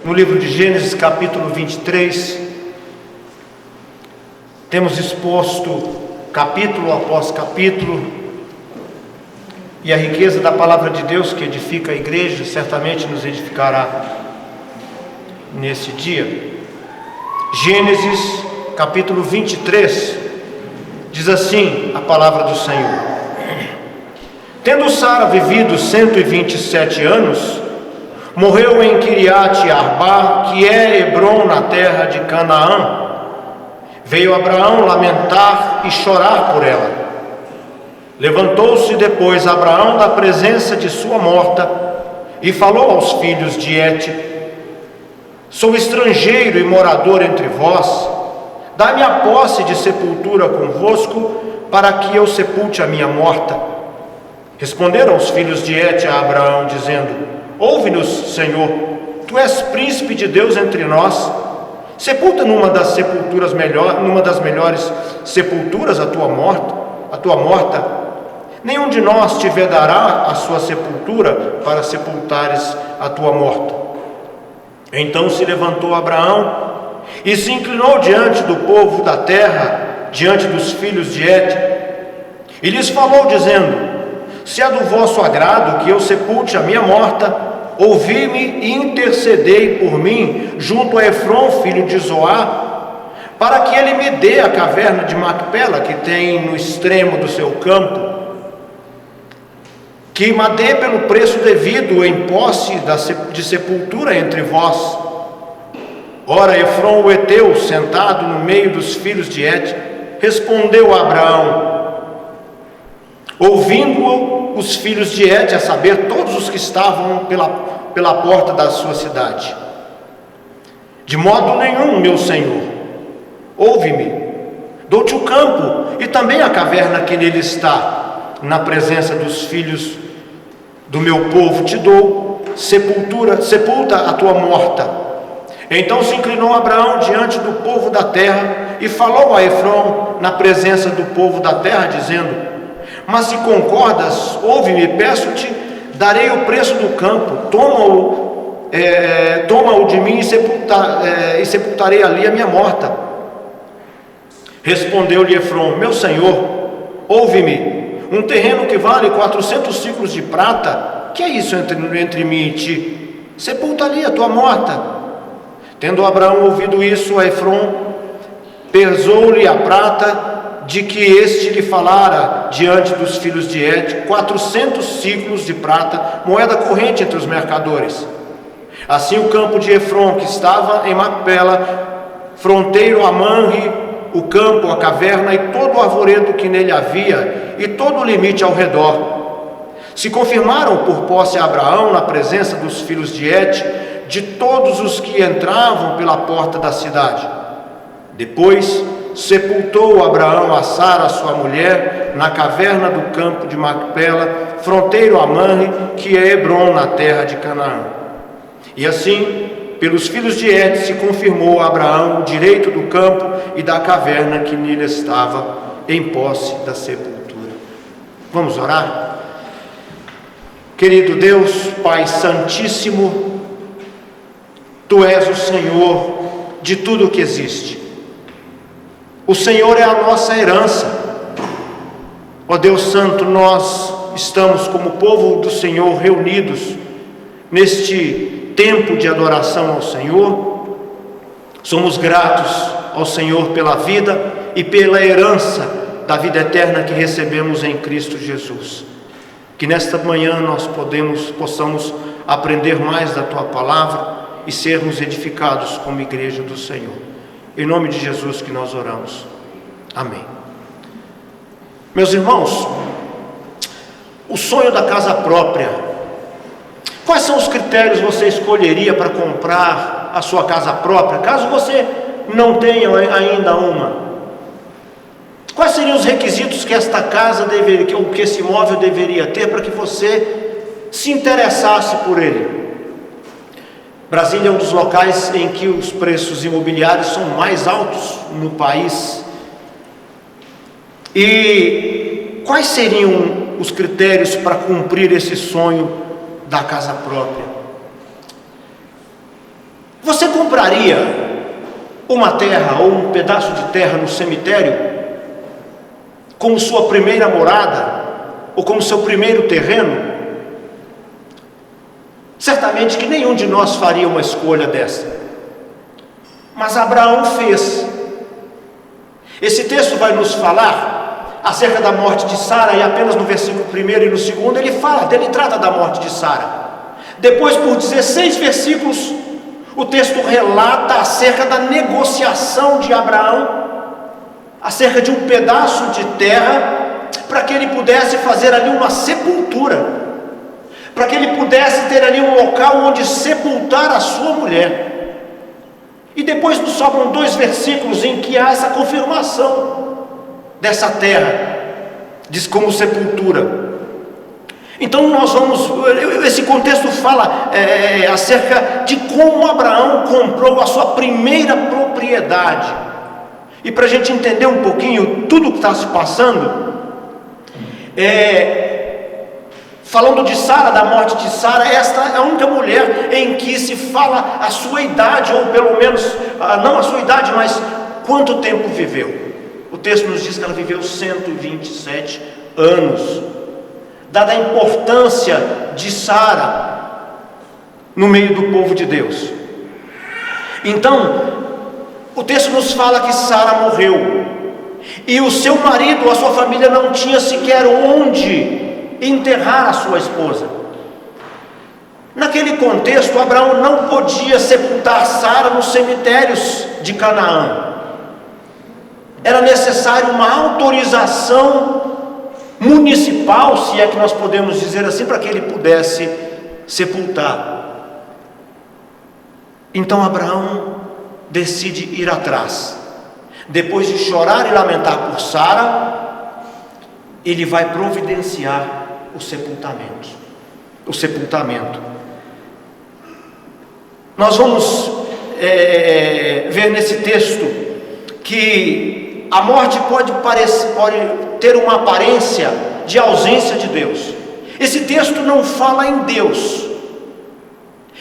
no livro de Gênesis, capítulo 23, temos exposto capítulo após capítulo, e a riqueza da palavra de Deus que edifica a igreja certamente nos edificará nesse dia. Gênesis capítulo 23 diz assim a palavra do Senhor: Tendo Sara vivido 127 anos, morreu em Quiriate Arba, que é Hebrom, na terra de Canaã. Veio Abraão lamentar e chorar por ela. Levantou-se depois Abraão da presença de sua morta e falou aos filhos de Et: Sou estrangeiro e morador entre vós. Dá-me a posse de sepultura convosco, para que eu sepulte a minha morta. Responderam os filhos de Et a Abraão, dizendo: Ouve-nos, Senhor, tu és príncipe de Deus entre nós. Sepulta numa das melhores sepulturas a tua morta. Nenhum de nós te vedará a sua sepultura para sepultares a tua morta. Então se levantou Abraão e se inclinou diante do povo da terra, diante dos filhos de Et, e lhes falou, dizendo: Se é do vosso agrado que eu sepulte a minha morta, ouvi-me e intercedei por mim junto a Efrom, filho de Zoar, para que ele me dê a caverna de Macpela, que tem no extremo do seu campo, que me dê pelo preço devido em posse de sepultura entre vós. Ora, Efrom o heteu, sentado no meio dos filhos de Et, respondeu a Abraão. Ouvindo-o os filhos de Et, a saber, todos os que estavam pela porta da sua cidade: De modo nenhum, meu senhor, ouve-me. Dou-te o campo e também a caverna que nele está. Na presença dos filhos do meu povo te dou, sepulta a tua morta. Então se inclinou Abraão diante do povo da terra e falou a Efrom na presença do povo da terra, dizendo: Mas se concordas, ouve-me, peço-te, darei o preço do campo, toma-o de mim e sepultarei ali a minha morta. Respondeu-lhe Efrom: Meu senhor, ouve-me, um terreno que vale 400 ciclos de prata, que é isso entre mim e ti? Sepulta ali a tua morta. Tendo Abraão ouvido isso, a Efrom pesou-lhe a prata de que este lhe falara diante dos filhos de Et, 400 ciclos de prata, moeda corrente entre os mercadores. Assim o campo de Efrom, que estava em Macpela, fronteiro a Manre, o campo, a caverna e todo o arvoredo que nele havia, e todo o limite ao redor, se confirmaram por posse a Abraão na presença dos filhos de Et, de todos os que entravam pela porta da cidade. Depois sepultou Abraão a Sara, sua mulher, na caverna do campo de Macpela, fronteiro a Manre, que é Hebrom, na terra de Canaã. E assim, pelos filhos de Et, se confirmou a Abraão o direito do campo e da caverna que nele estava, em posse da sepultura. Vamos orar? Querido Deus, Pai Santíssimo, Tu és o Senhor de tudo o que existe. O Senhor é a nossa herança. Ó Deus Santo, nós estamos como povo do Senhor reunidos neste tempo de adoração ao Senhor. Somos gratos ao Senhor pela vida e pela herança da vida eterna que recebemos em Cristo Jesus. Que nesta manhã nós possamos aprender mais da Tua palavra e sermos edificados como igreja do Senhor. Em nome de Jesus que nós oramos. Amém. Meus irmãos, o sonho da casa própria. Quais são os critérios que você escolheria para comprar a sua casa própria, caso você não tenha ainda uma? Quais seriam os requisitos que esta casa deveria, ou que esse imóvel deveria ter para que você se interessasse por ele? Brasília é um dos locais em que os preços imobiliários são mais altos no país. E quais seriam os critérios para cumprir esse sonho da casa própria? compraria uma terra ou um pedaço de terra no cemitério como sua primeira morada ou como seu primeiro terreno? Certamente que nenhum de nós faria uma escolha dessa, mas Abraão fez. Esse texto vai nos falar acerca da morte de Sara, e apenas no versículo 1 e no 2 ele trata da morte de Sara. Depois, por 16 versículos, o texto relata acerca da negociação de Abraão, acerca de um pedaço de terra, para que ele pudesse fazer ali uma sepultura, para que ele pudesse ter ali um local onde sepultar a sua mulher. E depois nos sobram 2 versículos em que há essa confirmação dessa terra, diz como sepultura. Então esse contexto fala acerca de como Abraão comprou a sua primeira propriedade. E para a gente entender um pouquinho tudo o que está se passando, falando de Sara, da morte de Sara, esta é a única mulher em que se fala a sua idade, ou pelo menos, não a sua idade, mas quanto tempo viveu. O texto nos diz que ela viveu 127 anos. Dada a importância de Sara no meio do povo de Deus. Então, o texto nos fala que Sara morreu, e o seu marido, a sua família, não tinha sequer onde enterrar a sua esposa. Naquele contexto, Abraão não podia sepultar Sara nos cemitérios de Canaã. Era necessário uma autorização municipal, se é que nós podemos dizer assim, para que ele pudesse sepultar. Então Abraão decide ir atrás. Depois de chorar e lamentar por Sara, ele vai providenciar o sepultamento. Nós vamos ver nesse texto que a morte pode ter uma aparência de ausência de Deus. Esse texto não fala em Deus,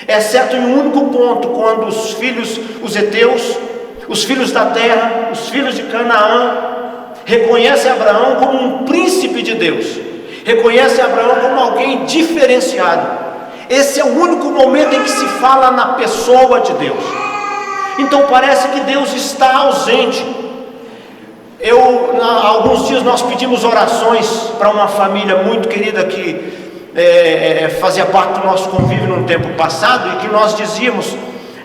exceto em um único ponto, quando os heteus, os filhos da terra, os filhos de Canaã, reconhecem Abraão como um príncipe de Deus, reconhecem Abraão como alguém diferenciado. Esse é o único momento em que se fala na pessoa de Deus. Então parece que Deus está ausente. Há alguns dias nós pedimos orações para uma família muito querida que fazia parte do nosso convívio no tempo passado, e que nós dizíamos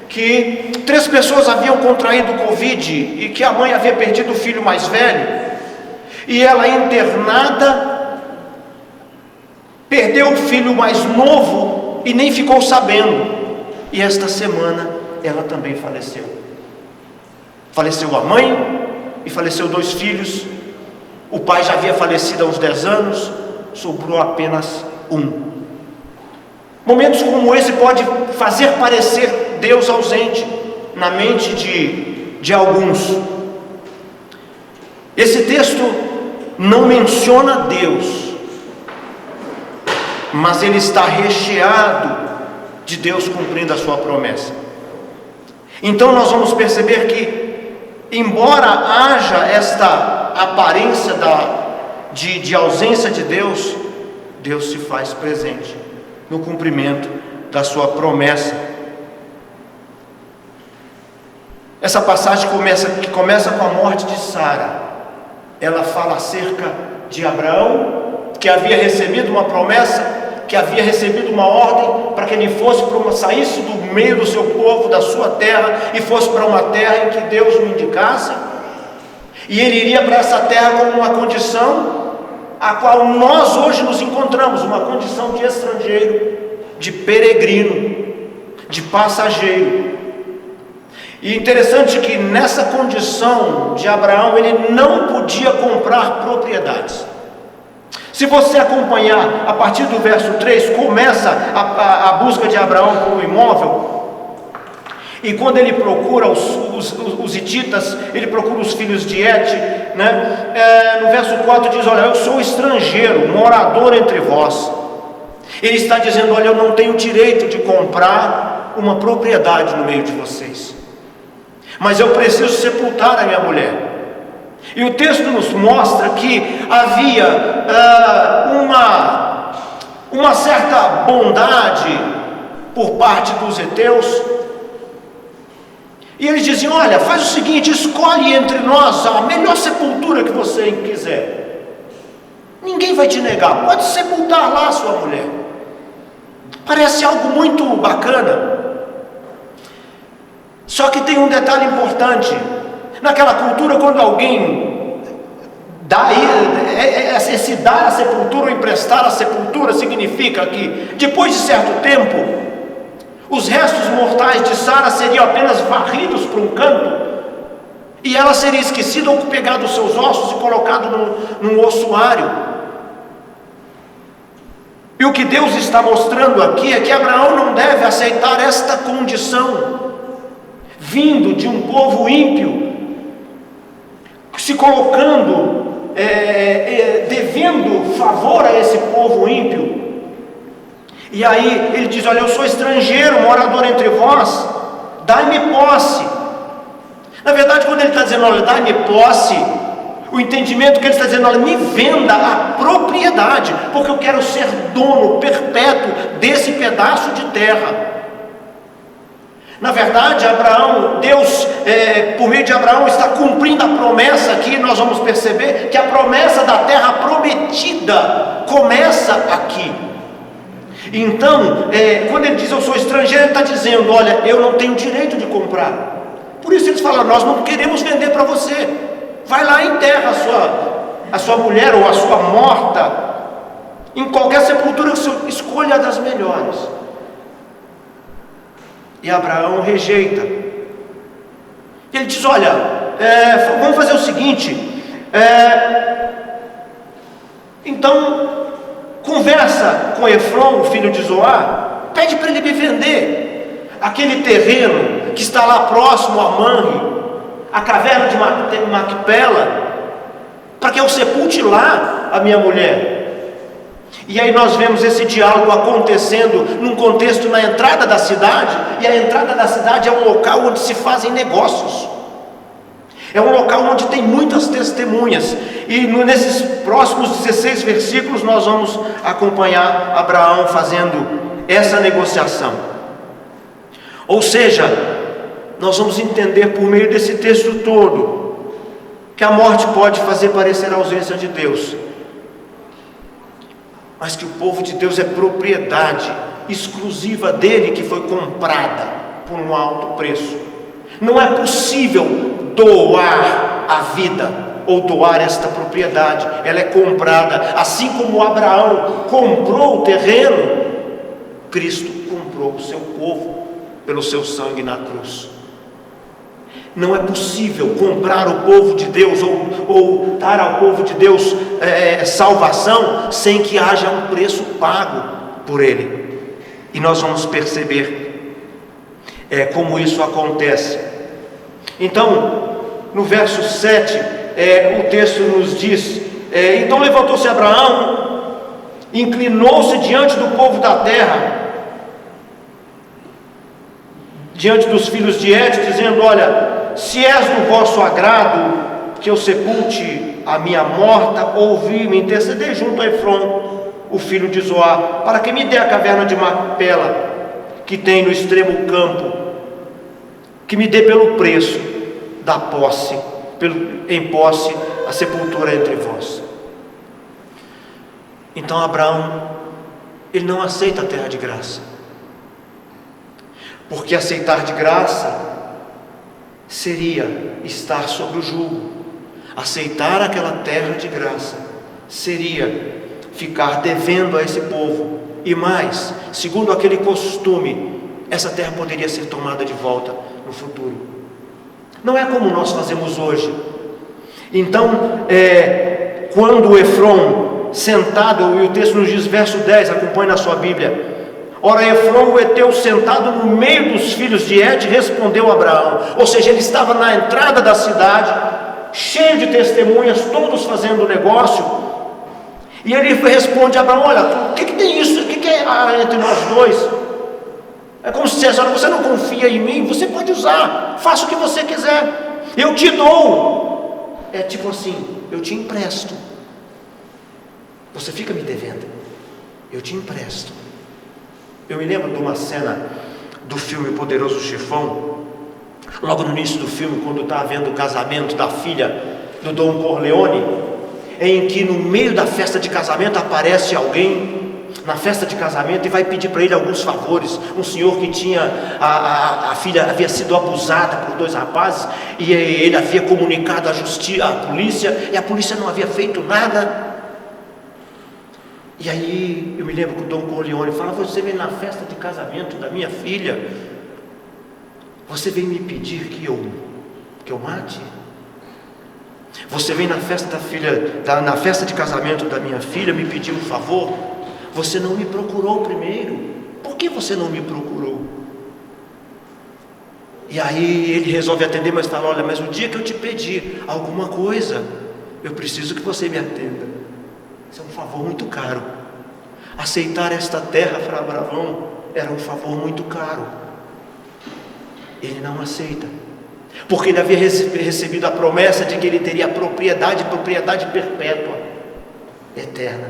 que 3 pessoas haviam contraído o Covid e que a mãe havia perdido o filho mais velho, e ela, internada, perdeu o filho mais novo e nem ficou sabendo, e esta semana ela também faleceu. Faleceu a mãe e faleceu 2 filhos. O pai já havia falecido há uns 10 anos, sobrou apenas um. Momentos como esse pode fazer parecer Deus ausente na mente de alguns. Esse texto não menciona Deus, mas ele está recheado de Deus cumprindo a sua promessa. Então nós vamos perceber que, embora haja esta aparência de ausência de Deus, Deus se faz presente no cumprimento da sua promessa. Essa passagem que começa com a morte de Sara, ela fala acerca de Abraão, que havia recebido uma promessa, que havia recebido uma ordem para que ele saísse do meio do seu povo, da sua terra, e fosse para uma terra em que Deus o indicasse, e ele iria para essa terra com uma condição a qual nós hoje nos encontramos, uma condição de estrangeiro, de peregrino, de passageiro. E interessante que nessa condição de Abraão, ele não podia comprar propriedades. Se você acompanhar a partir do verso 3, começa a busca de Abraão por um imóvel. E quando ele procura os hititas, ele procura os filhos de Et, né? No verso 4 diz: olha, eu sou estrangeiro, morador entre vós. Ele está dizendo: olha, eu não tenho direito de comprar uma propriedade no meio de vocês. mas eu preciso sepultar a minha mulher. E o texto nos mostra que havia uma certa bondade por parte dos heteus. E eles diziam: olha, faz o seguinte, escolhe entre nós a melhor sepultura que você quiser. Ninguém vai te negar, pode sepultar lá a sua mulher. Parece algo muito bacana. Só que tem um detalhe importante. Naquela cultura, quando alguém dá esse dar a sepultura ou emprestar a sepultura, significa que depois de certo tempo, os restos mortais de Sara seriam apenas varridos para um canto, e ela seria esquecida ou pegado os seus ossos e colocado num ossuário. E o que Deus está mostrando aqui é que Abraão não deve aceitar esta condição, vindo de um povo ímpio, se colocando, devendo favor a esse povo ímpio. E aí ele diz: olha, eu sou estrangeiro, morador entre vós, dai-me posse. Na verdade, quando ele está dizendo, olha, dai-me posse, o entendimento que ele está dizendo, olha, me venda a propriedade, porque eu quero ser dono perpétuo desse pedaço de terra. Na verdade, Abraão, Deus, por meio de Abraão, está cumprindo a promessa aqui. Nós vamos perceber que a promessa da terra prometida começa aqui. Então, quando ele diz eu sou estrangeiro, ele está dizendo, olha, eu não tenho direito de comprar. Por isso eles falam, nós não queremos vender para você. Vai lá e enterra a sua mulher ou a sua morta em qualquer sepultura que você escolha, das melhores. E Abraão rejeita. Ele diz, olha, vamos fazer o seguinte, então conversa com Efron, o filho de Zoar, pede para ele me vender aquele terreno que está lá próximo a Manre, a caverna de Macpela, para que eu sepulte lá a minha mulher. E aí nós vemos esse diálogo acontecendo num contexto na entrada da cidade, e a entrada da cidade é um local onde se fazem negócios, é um local onde tem muitas testemunhas, e nesses próximos 16 versículos nós vamos acompanhar Abraão fazendo essa negociação. Ou seja, nós vamos entender por meio desse texto todo, que a morte pode fazer parecer a ausência de Deus, mas que o povo de Deus é propriedade exclusiva dele, que foi comprada por um alto preço. Não é possível doar a vida ou doar esta propriedade, ela é comprada. Assim como Abraão comprou o terreno, Cristo comprou o seu povo pelo seu sangue na cruz. Não é possível comprar o povo de Deus ou dar ao povo de Deus salvação sem que haja um preço pago por ele. E nós vamos perceber como isso acontece. Então, no verso 7, o texto nos diz, então levantou-se Abraão, inclinou-se diante do povo da terra, diante dos filhos de Et, dizendo, olha, se és do vosso agrado que eu sepulte a minha morta, ouvi-me, interceder junto a Efron, o filho de Zoar, para que me dê a caverna de Macpela, que tem no extremo campo, que me dê pelo preço da posse, em posse a sepultura entre vós. Então Abraão, ele não aceita a terra de graça, porque aceitar de graça seria estar sob o jugo. Aceitar aquela terra de graça seria ficar devendo a esse povo, e mais, segundo aquele costume, essa terra poderia ser tomada de volta no futuro. Não é como nós fazemos hoje. Então, quando Efron, sentado, e o texto nos diz, verso 10, acompanhe na sua Bíblia, ora, Efron, o heteu, sentado no meio dos filhos de Et, respondeu a Abraão. Ou seja, ele estava na entrada da cidade, cheio de testemunhas, todos fazendo negócio, e ele responde a Abraão, olha, o que tem isso? O que é entre nós dois? É como se dissesse, olha, você não confia em mim, você pode usar, faça o que você quiser, eu te dou. É tipo assim, eu te empresto. Você fica me devendo, eu te empresto. Eu me lembro de uma cena do filme Poderoso Chefão, logo no início do filme, quando está havendo o casamento da filha do Dom Corleone, em que no meio da festa de casamento aparece alguém na festa de casamento e vai pedir para ele alguns favores. Um senhor que tinha, a filha havia sido abusada por 2 rapazes, e ele havia comunicado à polícia, e a polícia não havia feito nada. E aí eu me lembro que o Dom Corleone fala: você vem na festa de casamento da minha filha, você vem me pedir que eu mate? Você vem na festa na festa de casamento da minha filha me pedir um favor? Você não me procurou primeiro. Por que você não me procurou? E aí ele resolve atender, mas fala: olha, mas o dia que eu te pedir alguma coisa, eu preciso que você me atenda. Isso é um favor muito caro. Aceitar esta terra para Abraão era um favor muito caro. Ele não aceita, porque ele havia recebido a promessa de que ele teria propriedade perpétua, eterna.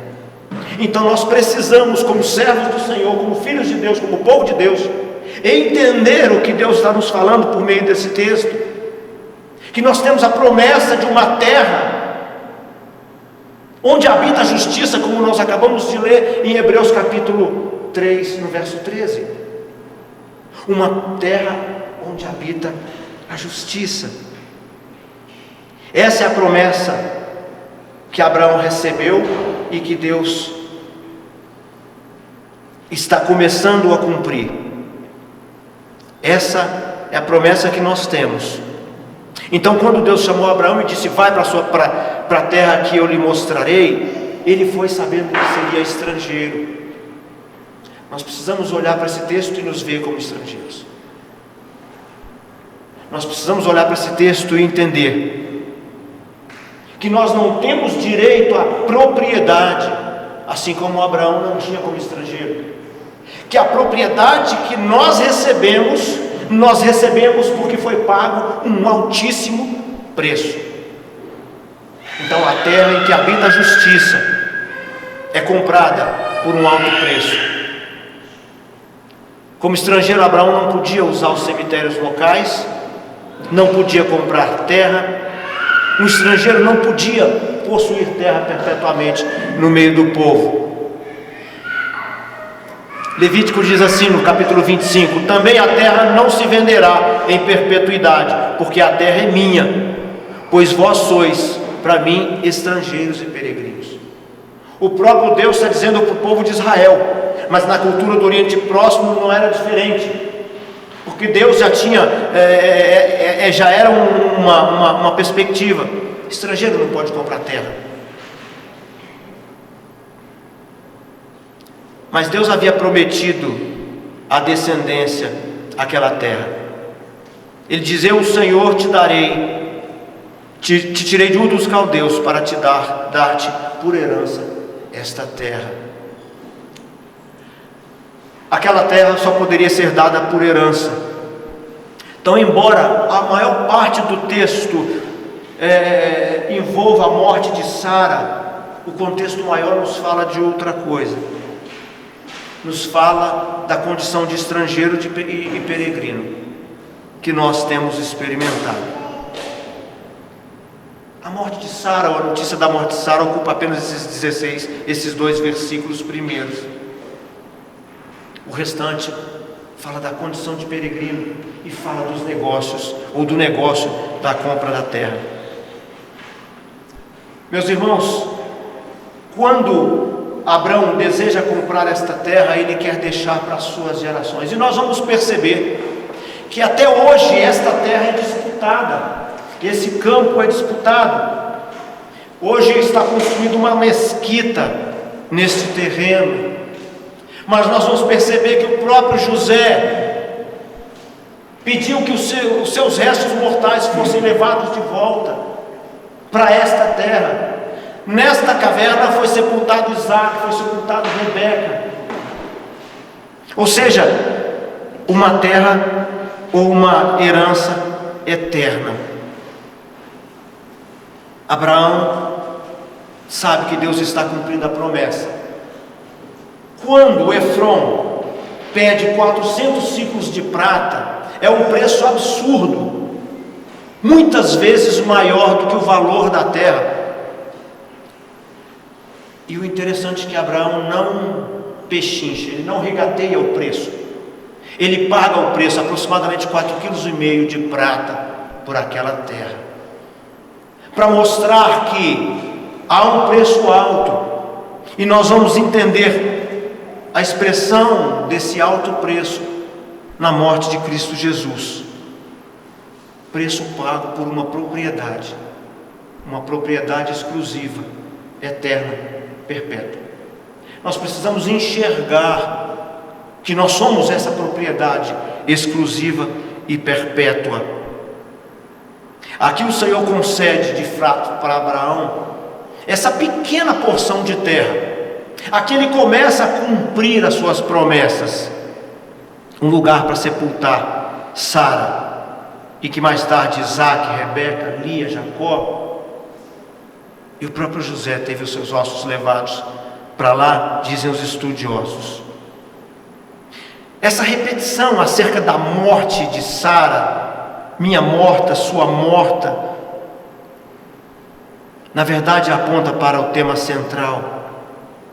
Então nós precisamos, como servos do Senhor, como filhos de Deus, como povo de Deus, entender o que Deus está nos falando por meio desse texto, que nós temos a promessa de uma terra onde habita a justiça, como nós acabamos de ler em Hebreus capítulo 3, no verso 13. Uma terra onde habita a justiça. Essa é a promessa que Abraão recebeu e que Deus está começando a cumprir. Essa é a promessa que nós temos. Então, quando Deus chamou Abraão e disse: vai para a terra que eu lhe mostrarei, ele foi sabendo que seria estrangeiro. Nós precisamos olhar para esse texto e nos ver como estrangeiros. Nós precisamos olhar para esse texto e entender que nós não temos direito à propriedade, assim como Abraão não tinha como estrangeiro. Que a propriedade que nós recebemos porque foi pago um altíssimo preço. Então a terra em que habita a justiça é comprada por um alto preço. Como estrangeiro, Abraão não podia usar os cemitérios locais, não podia comprar terra. Um estrangeiro não podia possuir terra perpetuamente no meio do povo. Levítico diz assim no capítulo 25: também a terra não se venderá em perpetuidade, porque a terra é minha, pois vós sois para mim estrangeiros e peregrinos. O próprio Deus está dizendo para o povo de Israel, mas na cultura do Oriente Próximo não era diferente, porque Deus já tinha, já era uma perspectiva: estrangeiro não pode comprar terra. Mas Deus havia prometido à descendência aquela terra. Ele diz: eu, o Senhor, te darei, te tirei de Ur dos Caldeus para te dar-te por herança esta terra. Aquela terra só poderia ser dada por herança. Então, embora a maior parte do texto envolva a morte de Sara, o contexto maior nos fala de outra coisa. Nos fala da condição de estrangeiro e peregrino que nós temos experimentado. A morte de Sara, ou a notícia da morte de Sara, ocupa apenas esses 2 versículos primeiros. O restante fala da condição de peregrino e fala dos negócios, ou do negócio da compra da terra. Meus irmãos, quando Abraão deseja comprar esta terra, ele quer deixar para as suas gerações. E nós vamos perceber que até hoje esta terra é disputada, esse campo é disputado. Hoje está construída uma mesquita neste terreno, mas nós vamos perceber que o próprio José pediu que os seus restos mortais fossem levados de volta para esta terra. Nesta caverna foi sepultado Isaac, foi sepultado Rebeca. Ou seja, uma terra ou uma herança eterna. Abraão sabe que Deus está cumprindo a promessa. Quando Efron pede 400 ciclos de prata, é um preço absurdo, muitas vezes maior do que o valor da terra. E o interessante é que Abraão não pechincha, ele não regateia o preço. Ele paga o preço, aproximadamente 4,5 kg de prata por aquela terra, para mostrar que há um preço alto. E nós vamos entender a expressão desse alto preço na morte de Cristo Jesus. Preço pago por uma propriedade exclusiva, eterna, perpétua. Nós precisamos enxergar que nós somos essa propriedade exclusiva e perpétua. Aqui o Senhor concede de fato para Abraão essa pequena porção de terra. Aqui ele começa a cumprir as suas promessas, um lugar para sepultar Sara, e que mais tarde Isaac, Rebeca, Lia, Jacó e o próprio José teve os seus ossos levados para lá, dizem os estudiosos. Essa repetição acerca da morte de Sara, minha morta, sua morta, na verdade aponta para o tema central,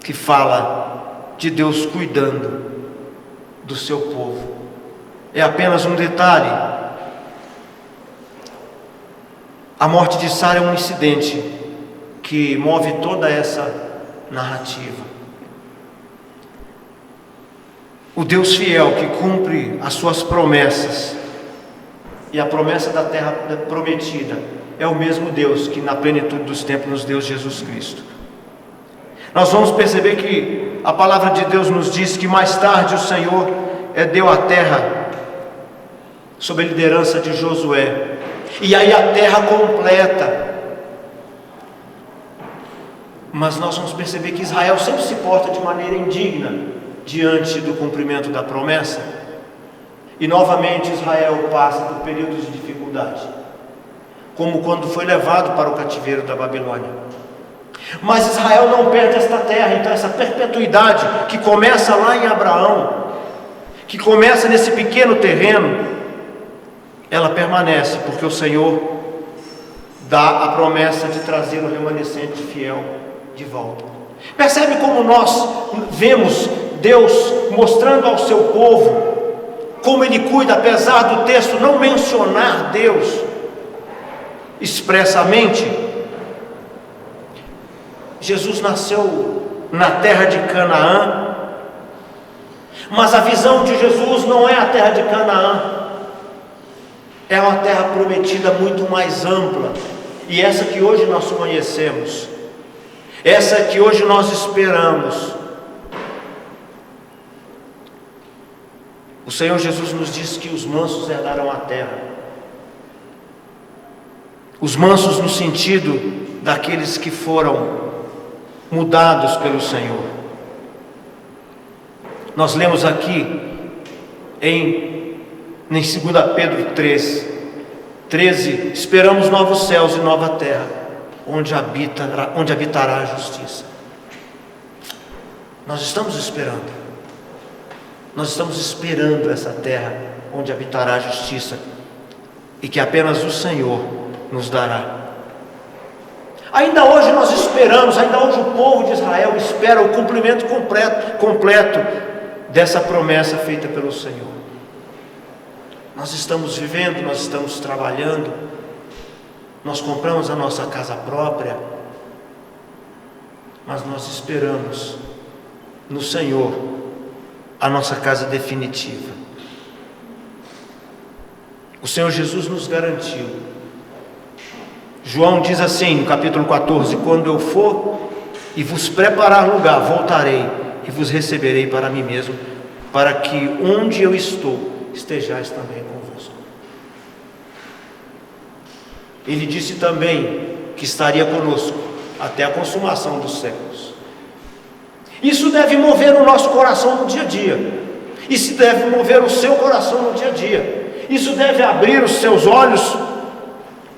que fala de Deus cuidando do seu povo. É apenas um detalhe. A morte de Sara é um incidente que move toda essa narrativa. O Deus fiel que cumpre as suas promessas, e a promessa da terra prometida é o mesmo Deus que na plenitude dos tempos nos deu Jesus Cristo. Nós vamos perceber que a palavra de Deus nos diz que mais tarde o Senhor deu a terra sob a liderança de Josué, e aí a terra completa. Mas nós vamos perceber que Israel sempre se porta de maneira indigna diante do cumprimento da promessa, e novamente Israel passa por períodos de dificuldade, como quando foi levado para o cativeiro da Babilônia. Mas Israel não perde esta terra. Então essa perpetuidade que começa lá em Abraão, que começa nesse pequeno terreno, ela permanece, porque o Senhor dá a promessa de trazer o remanescente fiel de volta. Percebe como nós vemos Deus mostrando ao seu povo como Ele cuida, apesar do texto não mencionar Deus expressamente. Jesus nasceu na terra de Canaã, mas a visão de Jesus não é a terra de Canaã, é uma terra prometida muito mais ampla, e essa que hoje nós conhecemos, essa que hoje nós esperamos. O Senhor Jesus nos diz que os mansos herdarão a terra. Os mansos no sentido daqueles que foram mudados pelo Senhor. Nós lemos aqui em 2 Pedro 13, esperamos novos céus e nova terra, onde habitará a justiça. Nós estamos esperando essa terra onde habitará a justiça, e que apenas o Senhor nos dará. Ainda hoje nós esperamos, ainda hoje o povo de Israel espera o cumprimento completo dessa promessa feita pelo Senhor. Nós estamos vivendo, nós estamos trabalhando, nós compramos a nossa casa própria, mas nós esperamos no Senhor a nossa casa definitiva. O Senhor Jesus nos garantiu. João diz assim no capítulo 14: quando eu for e vos preparar lugar, voltarei e vos receberei para mim mesmo, para que onde eu estou, estejais também convosco. Ele disse também que estaria conosco até a consumação dos séculos. Isso deve mover o nosso coração no dia a dia. Isso deve mover o seu coração no dia a dia. Isso deve abrir os seus olhos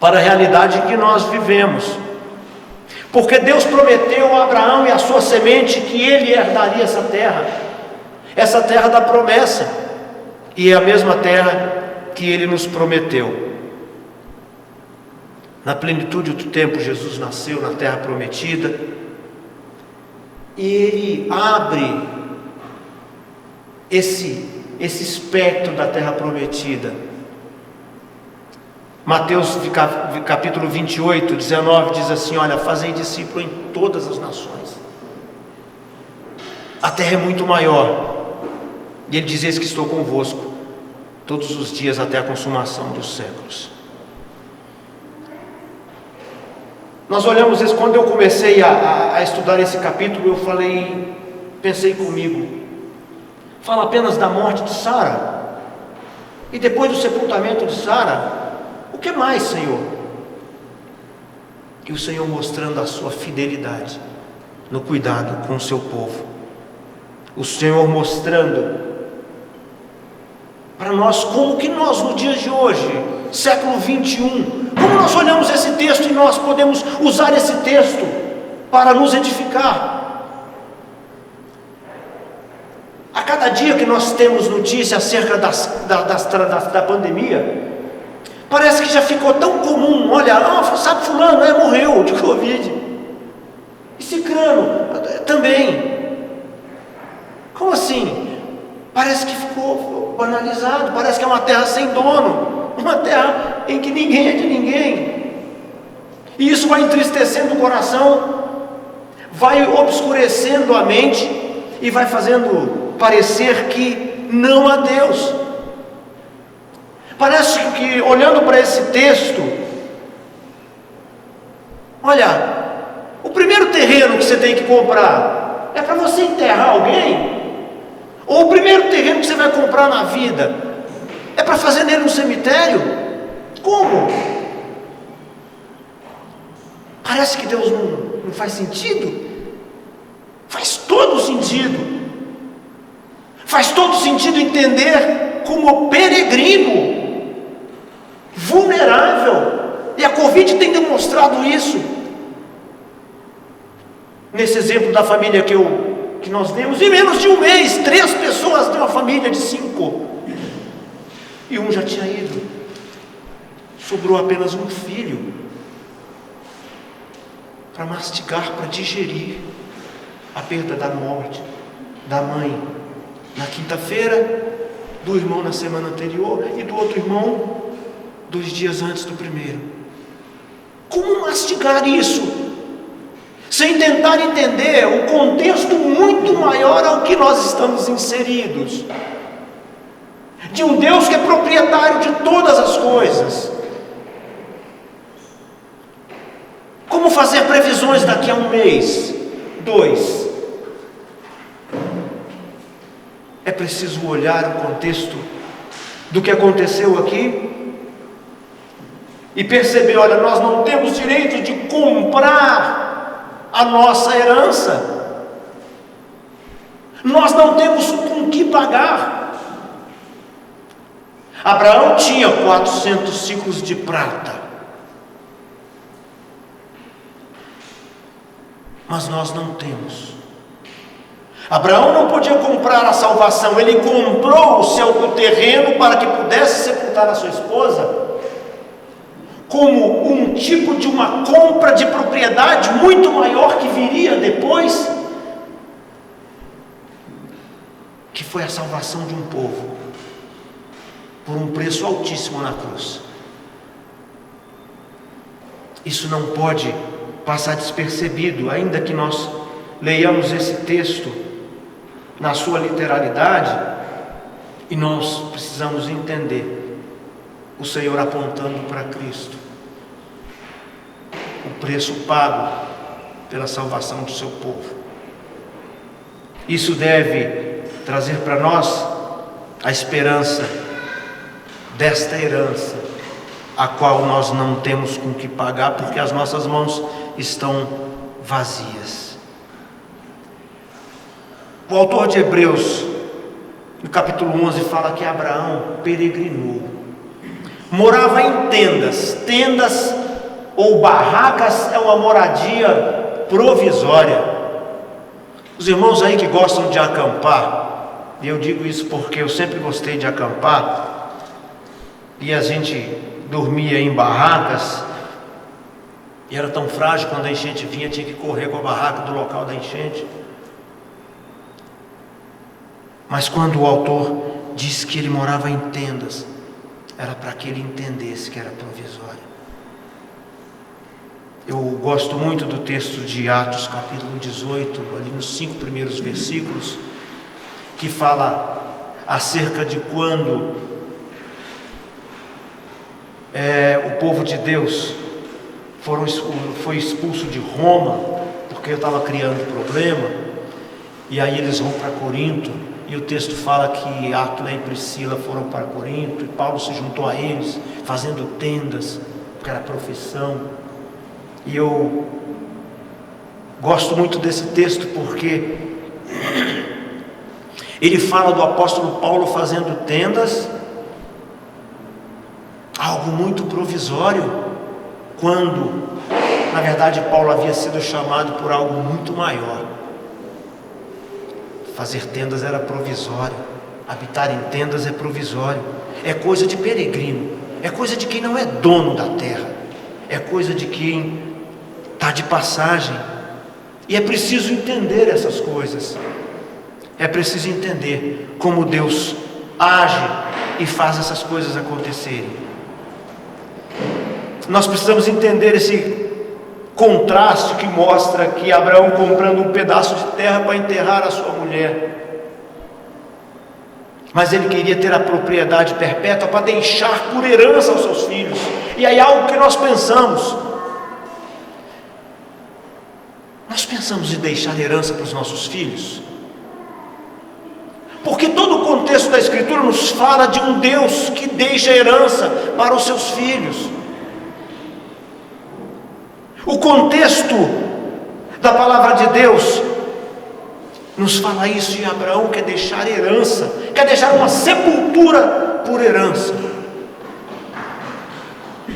para a realidade que nós vivemos. Porque Deus prometeu a Abraão e a sua semente que ele herdaria essa terra da promessa, e é a mesma terra que ele nos prometeu. Na plenitude do tempo, Jesus nasceu na terra prometida, e ele abre esse espectro da terra prometida. Mateus capítulo 28, 19 diz assim: olha, fazei discípulo em todas as nações. A terra é muito maior, e ele diz: eis que estou convosco todos os dias até a consumação dos séculos. Nós olhamos isso. Quando eu comecei a estudar esse capítulo, pensei comigo, fala apenas da morte de Sara, e depois do sepultamento de Sara, o que mais, Senhor? E o Senhor mostrando a sua fidelidade no cuidado com o seu povo, o Senhor mostrando para nós como que nós, no dia de hoje, século 21, como nós olhamos esse texto e nós podemos usar esse texto para nos edificar. A cada dia que nós temos notícia acerca da pandemia, parece que já ficou tão comum. Olha, sabe, fulano morreu de Covid, e cicrano também. Como assim? Parece que ficou banalizado, parece que é uma terra sem dono, uma terra em que ninguém é de ninguém, e isso vai entristecendo o coração, vai obscurecendo a mente e vai fazendo parecer que não há Deus. Parece que, olhando para esse texto, olha, o primeiro terreno que você tem que comprar é para você enterrar alguém? Ou o primeiro terreno que você vai comprar na vida é para fazer nele um cemitério? Como? Parece que Deus não faz sentido. Faz todo sentido. Faz todo sentido entender como peregrino, vulnerável, e a Covid tem demonstrado isso. Nesse exemplo da família que nós vemos, em menos de um mês, 3 pessoas de uma família de 5, e um já tinha ido, sobrou apenas um filho para mastigar, para digerir a perda da morte da mãe na quinta-feira, do irmão na semana anterior, e do outro irmão 2 dias antes do primeiro. Como mastigar isso sem tentar entender o contexto muito maior ao que nós estamos inseridos, de um Deus que é proprietário de todas as coisas? Como fazer previsões daqui a um mês, 2? É preciso olhar o contexto do que aconteceu aqui e perceber: olha, nós não temos direito de comprar a nossa herança, nós não temos com que pagar. Abraão tinha 400 ciclos de prata, mas nós não temos. Abraão não podia comprar a salvação, ele comprou o terreno para que pudesse sepultar a sua esposa, como um tipo de uma compra de propriedade muito maior que viria depois, que foi a salvação de um povo, por um preço altíssimo na cruz. Isso não pode passar despercebido, ainda que nós leiamos esse texto na sua literalidade, e nós precisamos entender o Senhor apontando para Cristo, o preço pago pela salvação do seu povo. Isso deve trazer para nós a esperança desta herança, a qual nós não temos com que pagar, porque as nossas mãos estão vazias. O autor de Hebreus, no capítulo 11, fala que Abraão peregrinou. morava em tendas. Tendas ou barracas é uma moradia provisória. Os irmãos aí que gostam de acampar, e eu digo isso porque eu sempre gostei de acampar, e a gente dormia em barracas, e era tão frágil, quando a enchente vinha, tinha que correr com a barraca do local da enchente. Mas quando o autor diz que ele morava em tendas, era para que ele entendesse que era provisório. Eu gosto muito do texto de Atos capítulo 18, ali nos 5 primeiros versículos, que fala acerca de quando o povo de Deus foi expulso de Roma, porque eu estava criando problema, e aí eles vão para Corinto, e o texto fala que Áquila e Priscila foram para Corinto, e Paulo se juntou a eles, fazendo tendas, porque era profissão. E eu gosto muito desse texto, porque ele fala do apóstolo Paulo fazendo tendas, algo muito provisório, quando na verdade Paulo havia sido chamado por algo muito maior. Fazer tendas era provisório, habitar em tendas é provisório, é coisa de peregrino, é coisa de quem não é dono da terra, é coisa de quem está de passagem. E é preciso entender essas coisas, é preciso entender como Deus age e faz essas coisas acontecerem. Nós precisamos entender esse contraste que mostra que Abraão comprando um pedaço de terra para enterrar a sua mulher, mas ele queria ter a propriedade perpétua para deixar por herança aos seus filhos. E aí algo que nós pensamos em deixar herança para os nossos filhos, porque todo o contexto da Escritura nos fala de um Deus que deixa herança para os seus filhos. O contexto da palavra de Deus nos fala isso, e Abraão quer deixar herança, quer deixar uma sepultura por herança.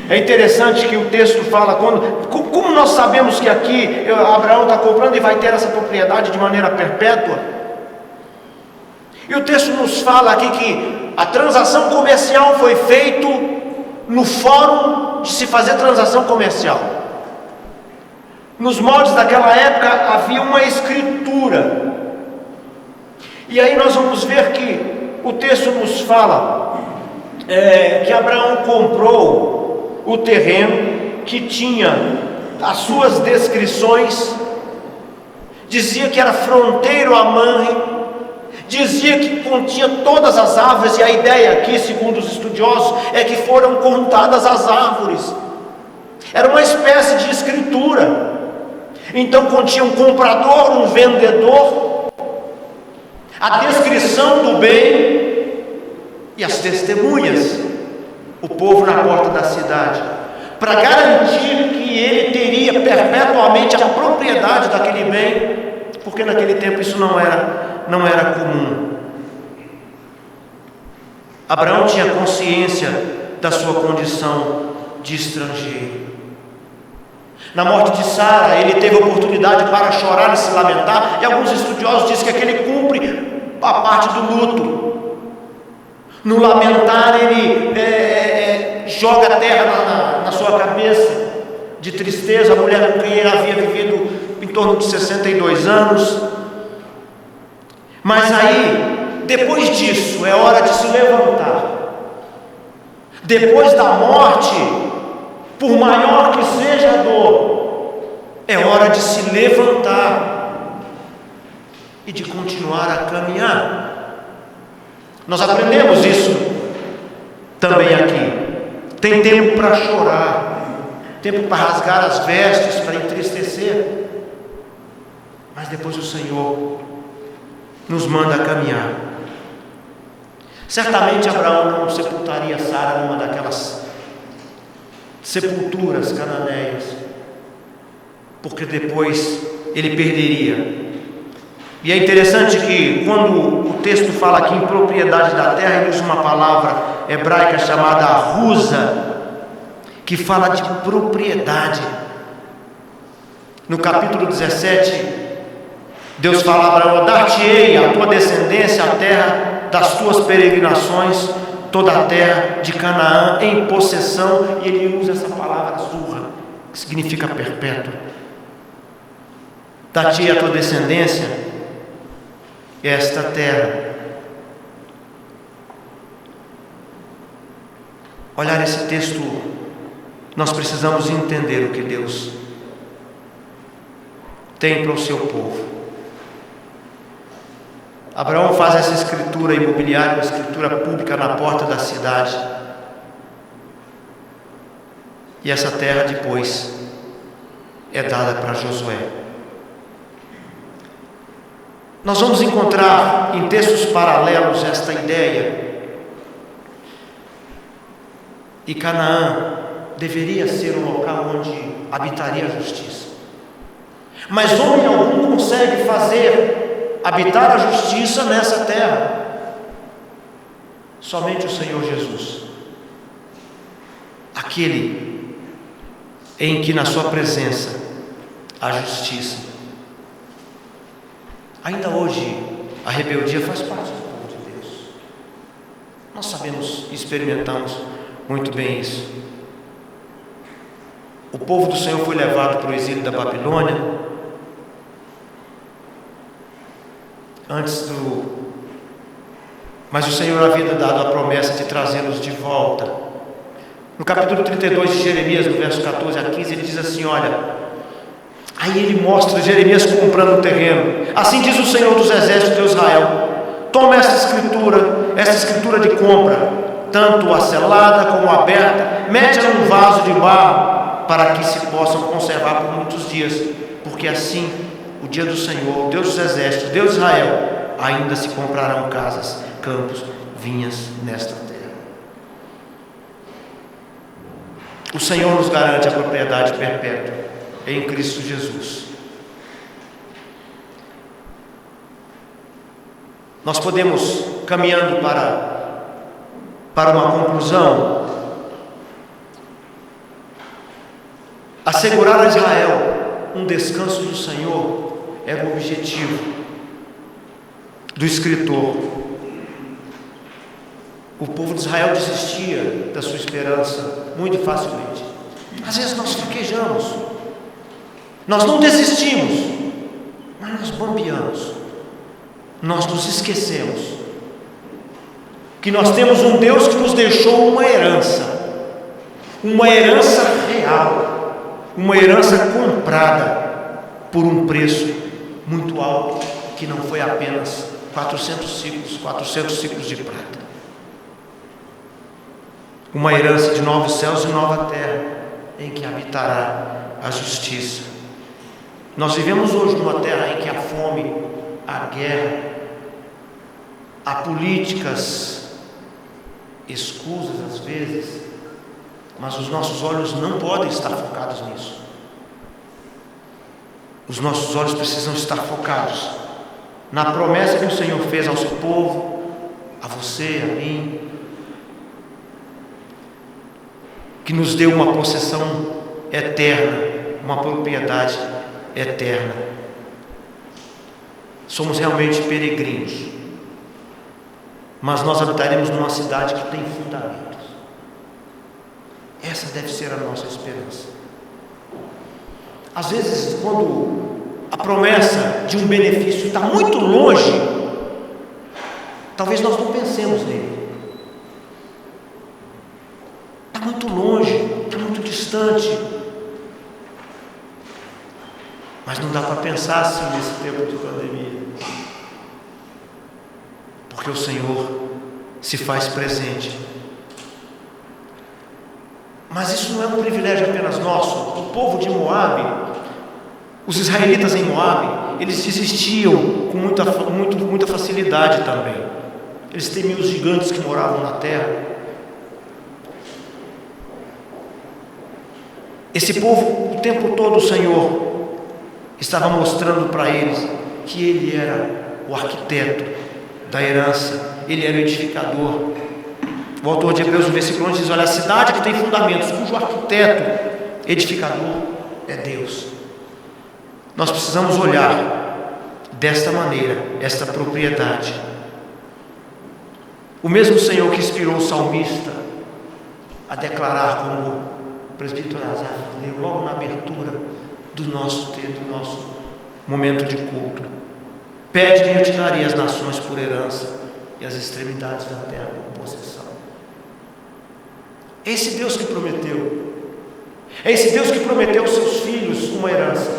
É interessante que o texto fala, como nós sabemos que aqui Abraão está comprando e vai ter essa propriedade de maneira perpétua? E o texto nos fala aqui que a transação comercial foi feita no fórum de se fazer transação comercial. Nos moldes daquela época havia uma escritura. E aí nós vamos ver que o texto nos fala que Abraão comprou o terreno que tinha as suas descrições, dizia que era fronteiro a Manre, dizia que continha todas as árvores, e a ideia aqui, segundo os estudiosos, é que foram contadas as árvores. Era uma espécie de escritura. Então continha um comprador, um vendedor, a descrição do bem e as testemunhas, o povo na porta da cidade, para garantir que ele teria perpetuamente a propriedade daquele bem, porque naquele tempo isso não era comum. Abraão tinha consciência da sua condição de estrangeiro. Na morte de Sara, ele teve oportunidade para chorar e se lamentar, e alguns estudiosos dizem que aquele cumpre a parte do luto. No lamentar, ele joga a terra na sua cabeça, de tristeza. A mulher com quem ele havia vivido em torno de 62 anos. Mas aí, depois disso, é hora de se levantar. Depois da morte, por maior que seja a dor, é hora de se levantar e de continuar a caminhar. Nós aprendemos isso também aqui. Tem tempo para chorar, tempo para rasgar as vestes, para entristecer, mas depois o Senhor nos manda caminhar. Certamente Abraão não sepultaria Sara numa daquelas sepulturas cananeias, porque depois ele perderia. E é interessante que quando o texto fala aqui em propriedade da terra, ele usa uma palavra hebraica chamada Rusa, que fala de propriedade. No capítulo 17, Deus fala a Abraão: dar-te-ei a tua descendência a terra das tuas peregrinações, toda a terra de Canaã em possessão. E ele usa essa palavra surra, que significa perpétuo. Dar-te-ei a tua descendência esta terra. Olhar esse texto, nós precisamos entender o que Deus tem para o seu povo. Abraão faz essa escritura imobiliária, uma escritura pública na porta da cidade. E essa terra depois é dada para Josué. Nós vamos encontrar em textos paralelos esta ideia. E Canaã deveria ser um local onde habitaria a justiça. Mas homem algum consegue fazer habitar a justiça nessa terra. Somente o Senhor Jesus. Aquele em que na sua presença há justiça. Ainda hoje a rebeldia faz parte do povo de Deus. Nós sabemos e experimentamos muito bem isso. O povo do Senhor foi levado para o exílio da Babilônia. Mas o Senhor havia dado a promessa de trazê-los de volta. No capítulo 32 de Jeremias, no verso 14 a 15, ele diz assim: olha, aí ele mostra Jeremias comprando um terreno. Assim diz o Senhor dos Exércitos de Israel: toma essa escritura de compra, tanto a selada como a aberta, mete-a num vaso de barro, para que se possam conservar por muitos dias, porque assim o dia do Senhor, Deus dos Exércitos, Deus de Israel, ainda se comprarão casas, campos, vinhas nesta terra. O Senhor nos garante a propriedade perpétua em Cristo Jesus. Nós podemos, caminhando para uma conclusão, assegurar a Israel um descanso do Senhor era o objetivo do escritor. O povo de Israel desistia da sua esperança muito facilmente. Às vezes nós fraquejamos, nós não desistimos, mas nós bambeamos, nós nos esquecemos que nós temos um Deus que nos deixou uma herança real, uma herança comprada por um preço muito alto, que não foi apenas 400 ciclos de prata. Uma herança de novos céus e nova terra, em que habitará a justiça. Nós vivemos hoje numa terra em que há fome, há guerra, há políticas escusas às vezes, mas os nossos olhos não podem estar focados nisso. Os nossos olhos precisam estar focados na promessa que o Senhor fez ao seu povo, a você, a mim, que nos deu uma possessão eterna, uma propriedade eterna. Somos realmente peregrinos, mas nós habitaremos numa cidade que tem fundamentos. Essa deve ser a nossa esperança. Às vezes, quando a promessa de um benefício está muito longe, talvez nós não pensemos nele. Está muito longe, está muito distante. Mas não dá para pensar assim nesse tempo de pandemia, porque o Senhor se faz presente. Mas isso não é um privilégio apenas nosso. O povo de Moabe, os israelitas em Moabe, eles desistiam com muita facilidade também. Eles temiam os gigantes que moravam na terra. Esse povo, o tempo todo, o Senhor estava mostrando para eles que Ele era o arquiteto da herança, Ele era o edificador. O autor de Hebreus, no versículo 11, diz: olha, a cidade que tem fundamentos, cujo arquiteto, edificador, é Deus. Nós precisamos olhar desta maneira, esta propriedade. O mesmo Senhor que inspirou o salmista a declarar, como o presbítero Azar leu logo na abertura do nosso momento de culto: pede-me, eu te darei as nações por herança e as extremidades da terra por possessão. É esse Deus que prometeu. É esse Deus que prometeu aos seus filhos uma herança.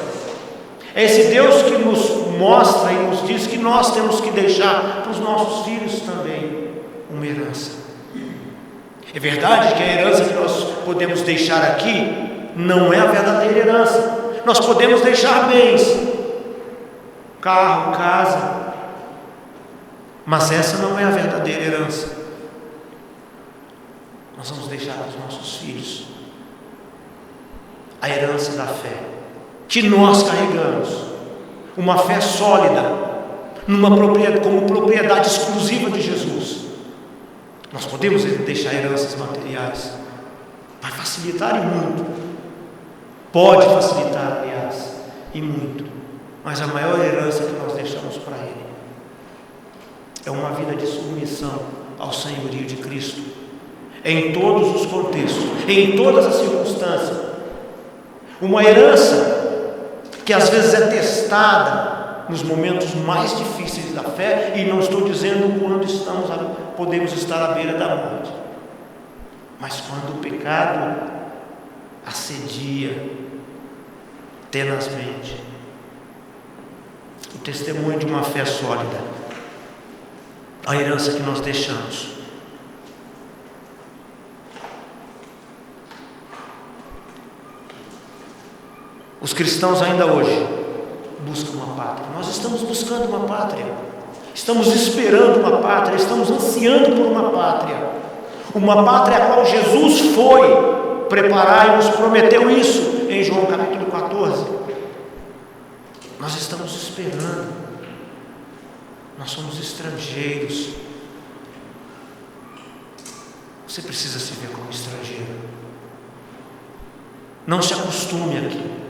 É esse Deus que nos mostra e nos diz que nós temos que deixar para os nossos filhos também uma herança. É verdade que a herança que nós podemos deixar aqui não é a verdadeira herança. Nós podemos deixar bens, carro, casa, mas essa não é a verdadeira herança. Nós vamos deixar para os nossos filhos a herança da fé que nós carregamos, uma fé sólida, como propriedade exclusiva de Jesus. Nós podemos deixar heranças materiais, vai facilitar e muito, pode facilitar, aliás, e muito, mas a maior herança que nós deixamos para Ele é uma vida de submissão ao senhorio de Cristo, em todos os contextos, em todas as circunstâncias. Uma herança que às vezes é testada nos momentos mais difíceis da fé, e não estou dizendo quando podemos estar à beira da morte, mas quando o pecado assedia tenazmente. O testemunho de uma fé sólida, a herança que nós deixamos. Os cristãos ainda hoje buscam uma pátria. Nós estamos buscando uma pátria, estamos esperando uma pátria, estamos ansiando por uma pátria a qual Jesus foi preparar e nos prometeu isso em João capítulo 14. Nós estamos esperando, nós somos estrangeiros. Você precisa se ver como estrangeiro. Não se acostume aqui.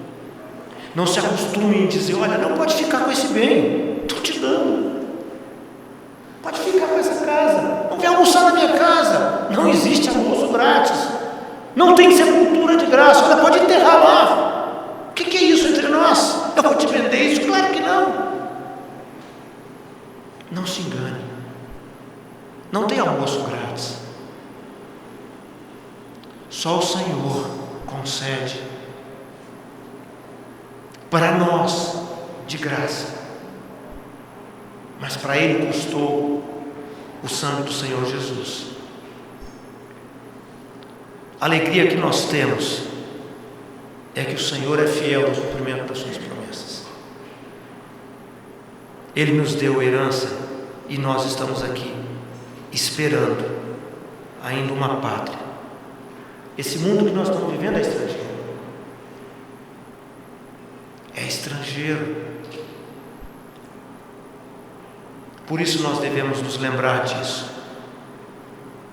Não se acostume em dizer: olha, não pode ficar com esse bem, estou te dando. Pode ficar com essa casa, não vem almoçar na minha casa. Não existe almoço grátis, não tem sepultura de graça. Olha, pode enterrar lá. O que é isso entre nós? Eu vou te vender isso? Claro que não. Não se engane, não tem almoço grátis. Só o Senhor concede para nós de graça, mas para Ele custou o sangue do Senhor Jesus. A alegria que nós temos é que o Senhor é fiel no cumprimento das suas promessas. Ele nos deu herança e nós estamos aqui esperando ainda uma pátria. Esse mundo que nós estamos vivendo é estrangeiro. É estrangeiro. Por isso nós devemos nos lembrar disso.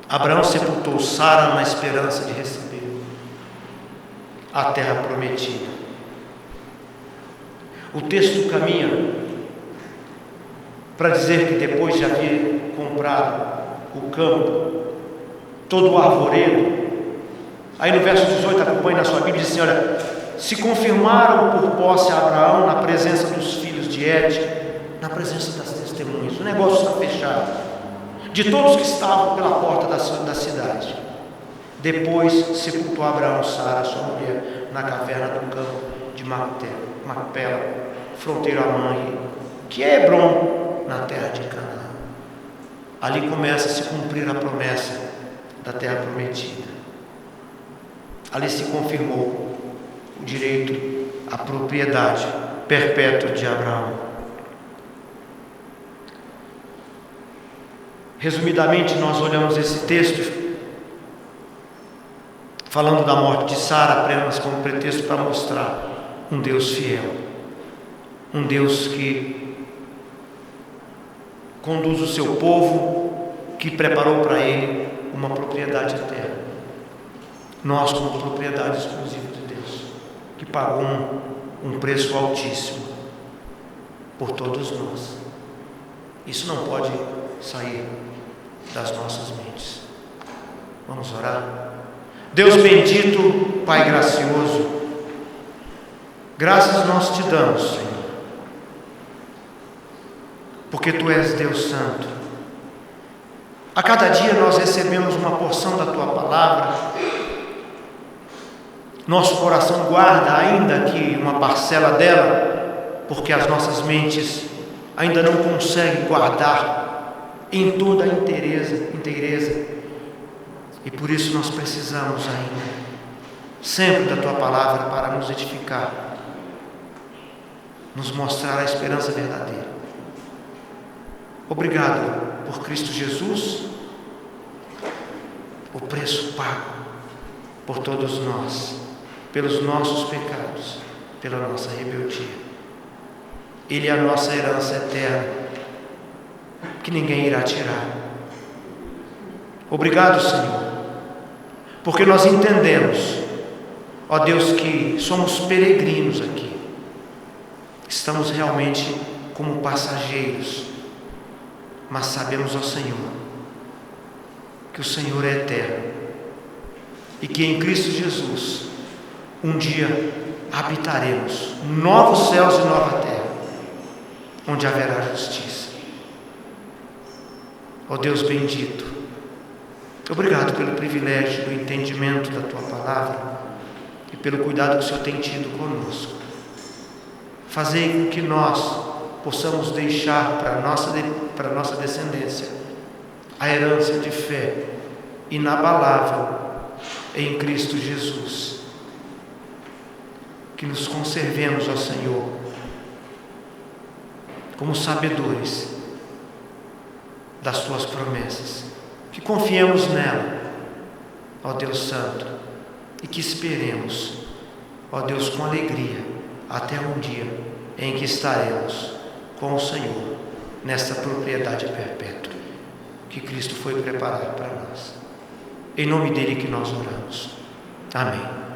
Abraão sepultou Sara na esperança de receber a terra prometida. O texto caminha para dizer que depois de haver comprado o campo, todo o arvoredo, aí no verso 18, acompanhe na sua Bíblia, diz assim: olha, se confirmaram por posse a Abraão na presença dos filhos de Et, na presença das testemunhas. O negócio está fechado, de todos que estavam pela porta da cidade. Depois sepultou Abraão Sara, sua mulher, na caverna do campo de Macpela, fronteira a Mamre, que é Hebrom, na terra de Canaã. Ali começa a se cumprir a promessa da terra prometida. Ali se confirmou o direito à propriedade perpétua de Abraão. Resumidamente, nós olhamos esse texto falando da morte de Sara apenas como pretexto para mostrar um Deus fiel, um Deus que conduz o seu povo, que preparou para ele uma propriedade eterna. Nós, como propriedade exclusiva de Deus, que pagou um preço altíssimo por todos nós. Isso não pode sair das nossas mentes. Vamos orar? Deus bendito, Pai gracioso, graças nós te damos, Senhor, porque Tu és Deus Santo. A cada dia nós recebemos uma porção da Tua palavra. Nosso coração guarda ainda que uma parcela dela, porque as nossas mentes ainda não conseguem guardar em toda a inteireza. E por isso nós precisamos ainda sempre da Tua palavra para nos edificar, nos mostrar a esperança verdadeira. Obrigado por Cristo Jesus, o preço pago por todos nós, pelos nossos pecados, pela nossa rebeldia. Ele é a nossa herança eterna, que ninguém irá tirar. Obrigado, Senhor, porque nós entendemos, ó Deus, que somos peregrinos aqui. Estamos realmente como passageiros, mas sabemos, ó Senhor, que o Senhor é eterno e que em Cristo Jesus um dia habitaremos novos céus e nova terra, onde haverá justiça. Ó Deus bendito, obrigado pelo privilégio do entendimento da Tua palavra e pelo cuidado que o Senhor tem tido conosco. Fazei com que nós possamos deixar para a nossa descendência a herança de fé inabalável em Cristo Jesus. Que nos conservemos, ó Senhor, como sabedores das Tuas promessas, que confiemos nela, ó Deus Santo, e que esperemos, ó Deus, com alegria, até um dia em que estaremos com o Senhor nesta propriedade perpétua que Cristo foi preparar para nós. Em nome dele que nós oramos. Amém.